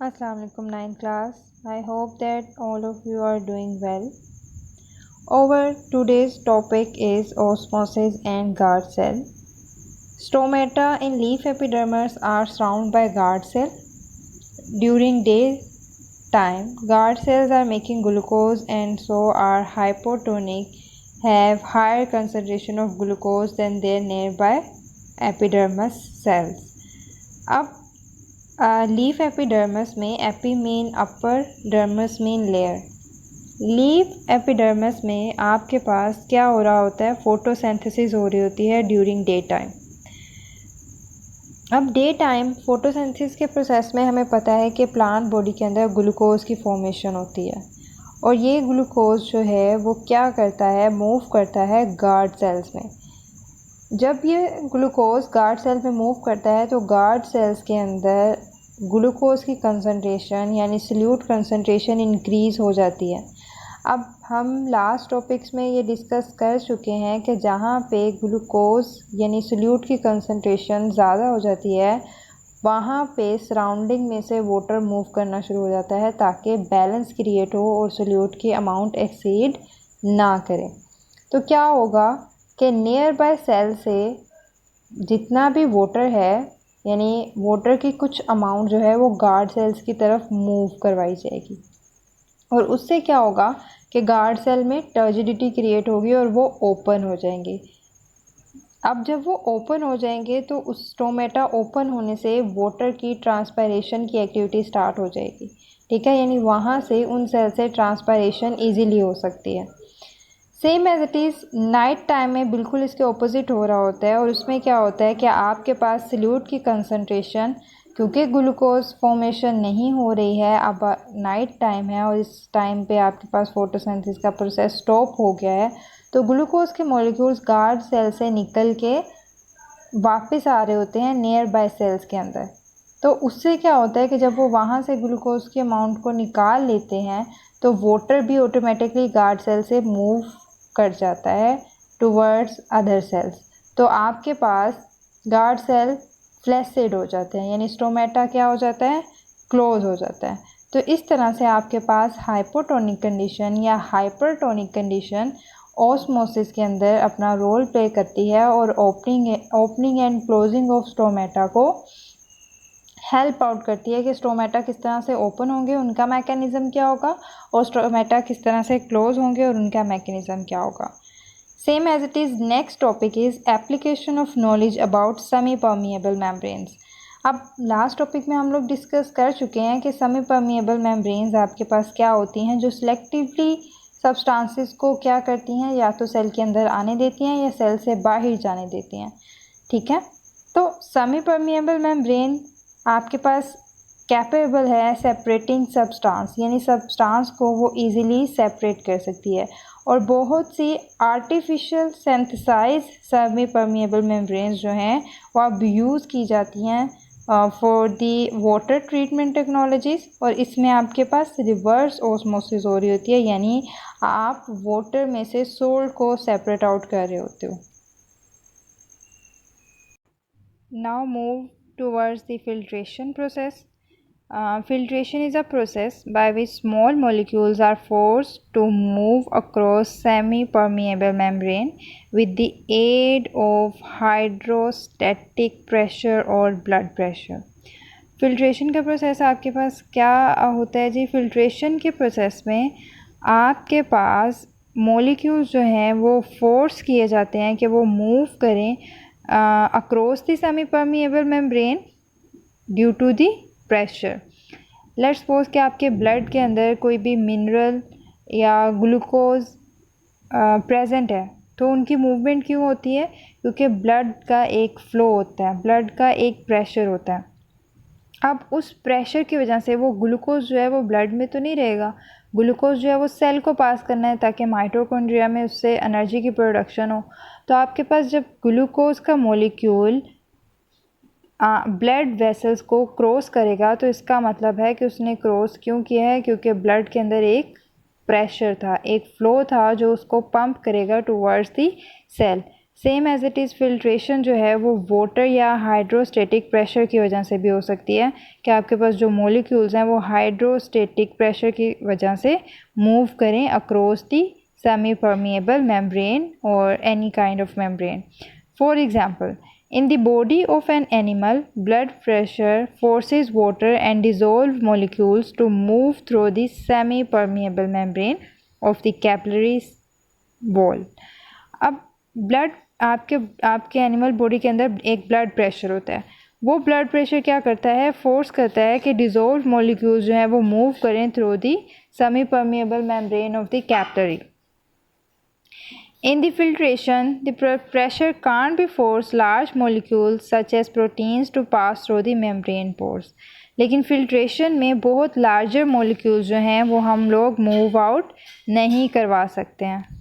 Assalamu alaikum 9th class. I hope that all of you are doing well. Our today's topic is osmosis and guard cell. Stomata in leaf epidermis are surrounded by guard cell. During daytime, guard cells are making glucose and so are hypotonic, have higher concentration of glucose than their nearby epidermis cells. अब leaf epidermis में epi mean upper, dermis mean layer. Leaf epidermis में आपके पास क्या हो रहा होता है, photosynthesis हो रही होती है ड्यूरिंग डे टाइम। अब डे टाइम फोटोसिंथेसिस के प्रोसेस में हमें पता है कि प्लांट बॉडी के अंदर ग्लूकोज की फॉर्मेशन होती है और ये ग्लूकोज जो है वो क्या करता है, मूव करता है गार्ड सेल्स में। जब ये ग्लूकोज गार्ड सेल में मूव करता है तो गार्ड सेल्स के अंदर ग्लूकोज की कंसंट्रेशन यानी सल्यूट कंसंट्रेशन इंक्रीज़ हो जाती है। अब हम लास्ट टॉपिक्स में ये डिस्कस कर चुके हैं कि जहाँ पे ग्लूकोज यानी सल्यूट की कंसंट्रेशन ज़्यादा हो जाती है वहाँ पे सराउंडिंग में से वाटर मूव करना शुरू हो जाता है ताकि बैलेंस क्रिएट हो और सल्यूट की अमाउंट एक्सीड ना करे। तो क्या होगा कि नियर बाय सेल से जितना भी वाटर है यानी वाटर की कुछ अमाउंट जो है वो गार्ड सेल्स की तरफ मूव करवाई जाएगी और उससे क्या होगा कि गार्ड सेल में टर्जिडिटी क्रिएट होगी और वो ओपन हो जाएंगे। अब जब वो ओपन हो जाएंगे तो उस स्टोमेटा ओपन होने से वाटर की ट्रांसपायरेशन की एक्टिविटी स्टार्ट हो जाएगी। ठीक है, यानी वहाँ से उन सेल से ट्रांसपायरेशन ईजीली हो सकती है। Same as it is night time में बिल्कुल इसके ऑपोजिट हो रहा होता है और उसमें क्या होता है कि आपके पास सल्यूट की कंसंट्रेशन, क्योंकि ग्लूकोज फॉर्मेशन नहीं हो रही है, अब नाइट टाइम है और इस टाइम पे आपके पास फोटोसिंथेसिस का प्रोसेस स्टॉप हो गया है, तो ग्लूकोज के मॉलिक्यूल्स गार्ड सेल से निकल के वापस आ रहे होते हैं नियर बाय सेल्स के अंदर। तो उससे क्या होता है कि जब वो वहाँ से ग्लूकोज के अमाउंट को निकाल लेते हैं तो वाटर भी ऑटोमेटिकली गार्ड सेल से मूव कर जाता है टुवर्ड्स अदर सेल्स। तो आपके पास गार्ड सेल फ्लैसिड हो जाते हैं यानी स्टोमेटा क्या हो जाता है, क्लोज हो जाता है। तो इस तरह से आपके पास हाइपोटोनिक कंडीशन या हाइपरटोनिक कंडीशन ऑस्मोसिस के अंदर अपना रोल प्ले करती है और opening and closing of stomata को हेल्प आउट करती है कि स्टोमेटा किस तरह से ओपन होंगे, उनका मैकेनिज़्म क्या होगा, और स्टोमेटा किस तरह से क्लोज होंगे और उनका मैकेनिज़्म क्या होगा। Same as it is next topic is application of knowledge about semi permeable membranes. अब लास्ट टॉपिक में हम लोग डिस्कस कर चुके हैं कि सेमी परमिएबल मेम्ब्रेन्स आपके पास क्या होती हैं, जो सिलेक्टिवली सब्सटेंसेस को क्या करती हैं, या तो सेल के अंदर आने देती हैं या सेल से बाहर जाने देती हैं। ठीक है, तो सेमी परमिएबल मेम्ब्रेन आपके पास कैपेबल है सेपरेटिंग सब्सटेंस यानी सब्सटेंस को वो इजीली सेपरेट कर सकती है और बहुत सी artificial synthesise semi permeable membranes जो हैं वो अब यूज़ की जाती हैं for the water treatment technologies, और इसमें आपके पास रिवर्स ऑस्मोसिस हो रही होती है यानी आप वाटर में से सोल्ट को सेपरेट आउट कर रहे होते हो। Now move towards the filtration process. Filtration is a process by which small molecules are forced to move across semi-permeable membrane with the aid of hydrostatic pressure or blood pressure. Filtration का process आपके पास क्या होता है जी? Filtration के process में आपके पास molecules जो हैं वो फोर्स किए जाते हैं कि वो मूव करें across the semi-permeable membrane due to the pressure. Let's suppose कि आपके ब्लड के अंदर कोई भी मिनरल या ग्लूकोज प्रेजेंट है, तो उनकी मूवमेंट क्यों होती है? क्योंकि ब्लड का एक फ़्लो होता है, ब्लड का एक प्रेशर होता है। अब उस प्रेशर की वजह से वो ग्लूकोज जो है वो ब्लड में तो नहीं रहेगा, ग्लूकोज जो है वो सेल को पास करना है ताकि माइटोकॉन्ड्रिया में उससे एनर्जी की प्रोडक्शन हो। तो आपके पास जब ग्लूकोज का मॉलिक्यूल ब्लड वेसल्स को क्रॉस करेगा तो इसका मतलब है कि उसने क्रॉस क्यों किया है? क्योंकि ब्लड के अंदर एक प्रेशर था, एक फ़्लो था जो उसको पंप करेगा towards the cell. Same as it is filtration जो है वो वाटर या हाइड्रोस्टेटिक प्रेशर की वजह से भी हो सकती है कि आपके पास जो मॉलिक्यूल्स हैं वो हाइड्रोस्टेटिक प्रेशर की वजह से मूव करें across the semi permeable membrane और any kind of membrane. For example, in the body of an animal, blood pressure forces water and dissolved molecules to move through the semi-permeable membrane of the capillary wall. अब blood आपके animal body के अंदर एक blood pressure होता है. वो blood pressure क्या करता है, फोर्स करता है कि डिजोल्व मॉलिक्यूल्स जो हैं वो मूव करें through the semi permeable membrane of the capillary. In the filtration, the pressure can't be forced large molecules such as proteins to pass through the membrane pores. लेकिन filtration में बहुत larger molecules जो हैं वो हम लोग move out नहीं करवा सकते हैं.